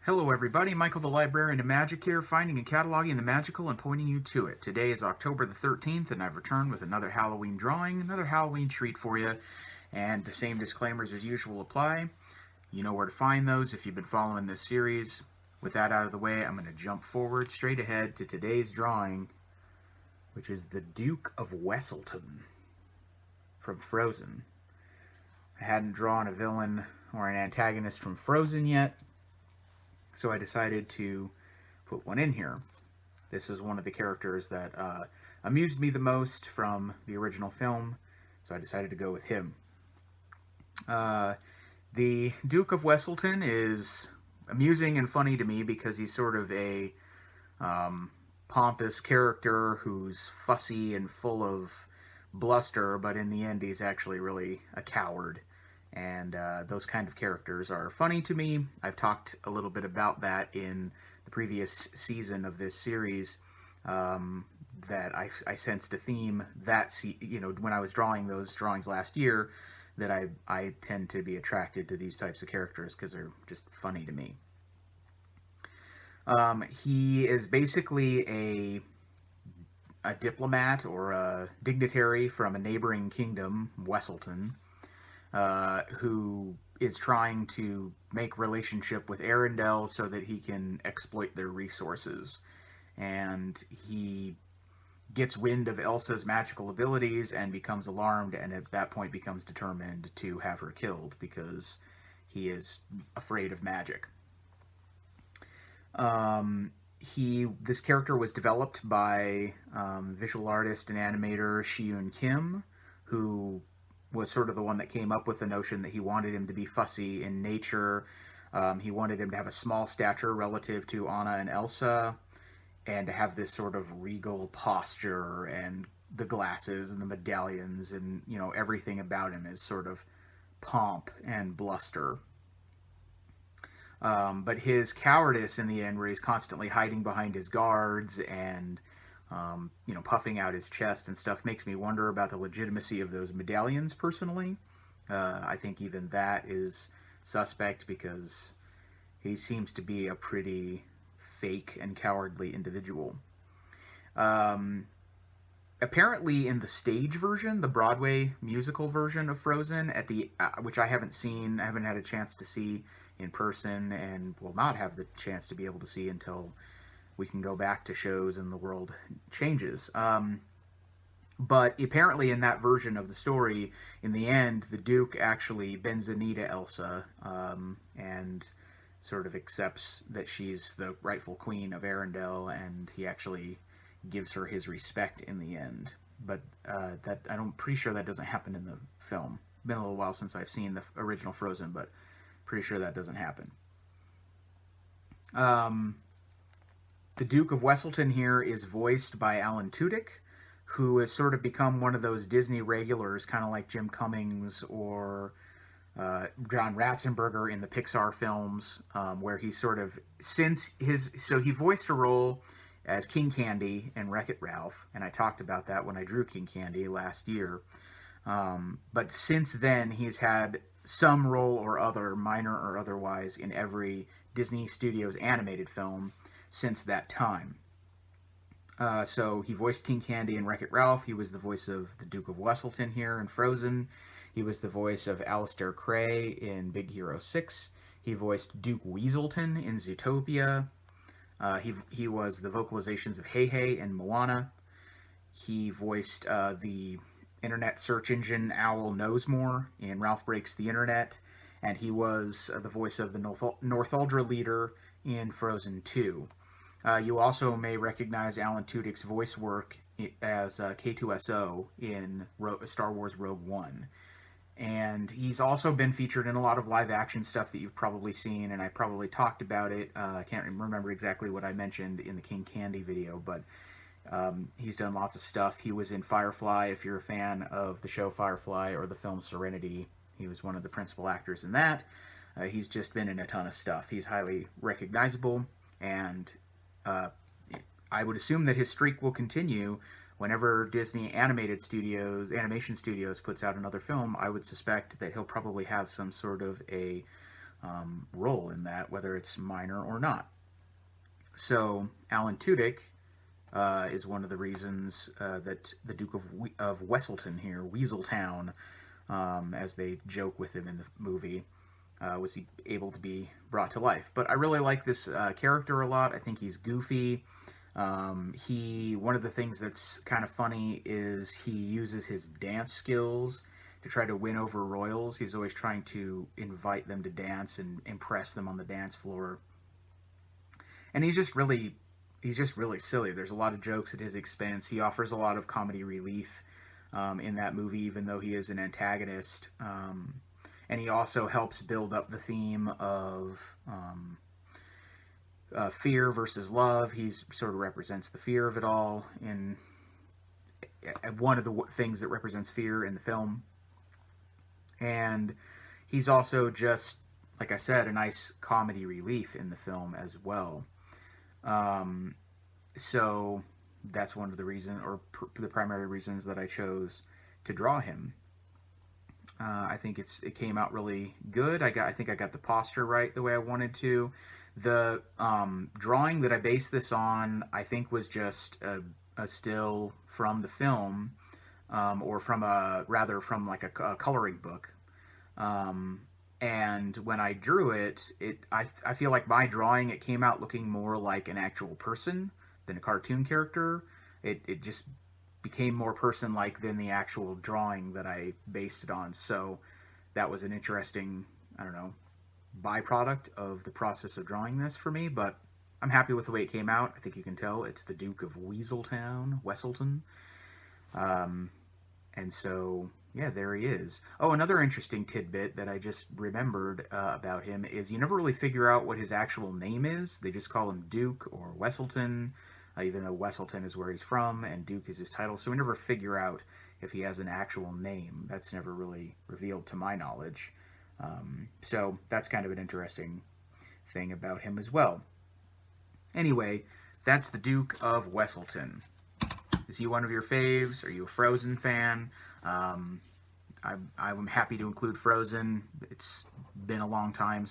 Hello everybody, Michael the Librarian of Magic here, finding and cataloging the magical and pointing you to it. Today is October the 13th and I've returned with another Halloween drawing, another Halloween treat for you, and the same disclaimers as usual apply. You know where to find those if you've been following this series. With that out of the way, I'm going to jump forward straight ahead to today's drawing, which is the Duke of Weselton from Frozen. I hadn't drawn a villain or an antagonist from Frozen yet, so I decided to put one in here. This is one of the characters that amused me the most from the original film, so I decided to go with him. The Duke of Weselton is amusing and funny to me because he's sort of a pompous character who's fussy and full of bluster, but in the end he's actually really a coward. And those kind of characters are funny to me. I've talked a little bit about that in the previous season of this series, that I sensed a theme that, when I was drawing those drawings last year, that I tend to be attracted to these types of characters because they're just funny to me. He is basically a diplomat or a dignitary from a neighboring kingdom, Weselton, who is trying to make relationship with Arendelle so that he can exploit their resources. And he gets wind of Elsa's magical abilities and becomes alarmed, and at that point becomes determined to have her killed because he is afraid of magic. This character was developed by visual artist and animator Shi-Yun Kim, who was sort of the one that came up with the notion that he wanted him to be fussy in nature. He wanted him to have a small stature relative to Anna and Elsa, and to have this sort of regal posture, and the glasses and the medallions, and everything about him is sort of pomp and bluster. But his cowardice in the end, where he's constantly hiding behind his guards and puffing out his chest and stuff, makes me wonder about the legitimacy of those medallions personally. I think even that is suspect because he seems to be a pretty fake and cowardly individual. Apparently in the stage version, the Broadway musical version of Frozen, which I haven't seen, I haven't had a chance to see in person, and will not have the chance to be able to see until we can go back to shows and the world changes. But apparently in that version of the story, in the end, the Duke actually bends a knee to Elsa, and sort of accepts that she's the rightful queen of Arendelle, and he actually gives her his respect in the end. But I'm pretty sure that doesn't happen in the film. Been a little while since I've seen the original Frozen, but pretty sure that doesn't happen. The Duke of Weselton here is voiced by Alan Tudyk, who has sort of become one of those Disney regulars, kind of like Jim Cummings or John Ratzenberger in the Pixar films, where he sort of, he voiced a role as King Candy in Wreck-It Ralph, and I talked about that when I drew King Candy last year. But since then, he's had some role or other, minor or otherwise, in every Disney Studios animated film since that time. So he voiced King Candy in Wreck-It Ralph. He was the voice of the Duke of Weselton here in Frozen. He was the voice of Alistair Cray in Big Hero 6. He voiced Duke Weselton in Zootopia. He was the vocalizations of Hey Hey in Moana. He voiced the internet search engine Owl Knows More in Ralph Breaks the Internet. And he was the voice of the Northuldra leader in Frozen 2. You also may recognize Alan Tudyk's voice work as K2SO in Star Wars Rogue One. And he's also been featured in a lot of live-action stuff that you've probably seen, and I probably talked about it. I can't remember exactly what I mentioned in the King Candy video, but he's done lots of stuff. He was in Firefly, if you're a fan of the show Firefly or the film Serenity. He was one of the principal actors in that. He's just been in a ton of stuff. He's highly recognizable, and I would assume that his streak will continue whenever Disney Animation Studios puts out another film. I would suspect that he'll probably have some sort of a role in that, whether it's minor or not. So Alan Tudyk is one of the reasons that the Duke of Weselton here, Weaseltown, as they joke with him in the movie, was he able to be brought to life. But I really like this character a lot. I think he's goofy. One of the things that's kind of funny is he uses his dance skills to try to win over royals. He's always trying to invite them to dance and impress them on the dance floor. And he's just really silly. There's a lot of jokes at his expense. He offers a lot of comedy relief in that movie, even though he is an antagonist. And he also helps build up the theme of fear versus love. He sort of represents the fear of it all in one of the things that represents fear in the film. And he's also just, like I said, a nice comedy relief in the film as well. So that's one of the reasons, or the primary reasons that I chose to draw him. I think it came out really good. I think I got the posture right the way I wanted to. The drawing that I based this on, I think, was just a still from the film, or from from like a coloring book. And when I drew it, I feel like my drawing, it came out looking more like an actual person than a cartoon character. It just became more person-like than the actual drawing that I based it on. So that was an interesting, I don't know, byproduct of the process of drawing this for me. But I'm happy with the way it came out. I think you can tell it's the Duke of Weselton. And so, yeah, there he is. Oh, another interesting tidbit that I just remembered about him is you never really figure out what his actual name is. They just call him Duke or Weselton, even though Weselton is where he's from and Duke is his title. So we never figure out if he has an actual name. That's never really revealed to my knowledge. So that's kind of an interesting thing about him as well. Anyway, that's the Duke of Weselton. Is he one of your faves? Are you a Frozen fan? I'm happy to include Frozen. It's been a long time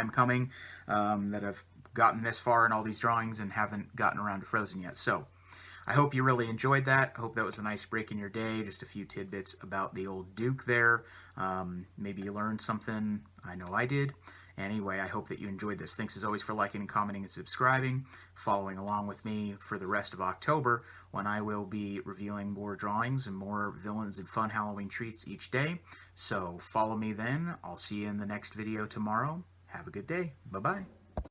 coming that I've gotten this far in all these drawings and haven't gotten around to Frozen yet. So I hope you really enjoyed that. I hope that was a nice break in your day. Just a few tidbits about the old Duke there. Maybe you learned something. I know I did. Anyway, I hope that you enjoyed this. Thanks as always for liking and commenting and subscribing, following along with me for the rest of October when I will be revealing more drawings and more villains and fun Halloween treats each day. So follow me then. I'll see you in the next video tomorrow. Have a good day. Bye-bye.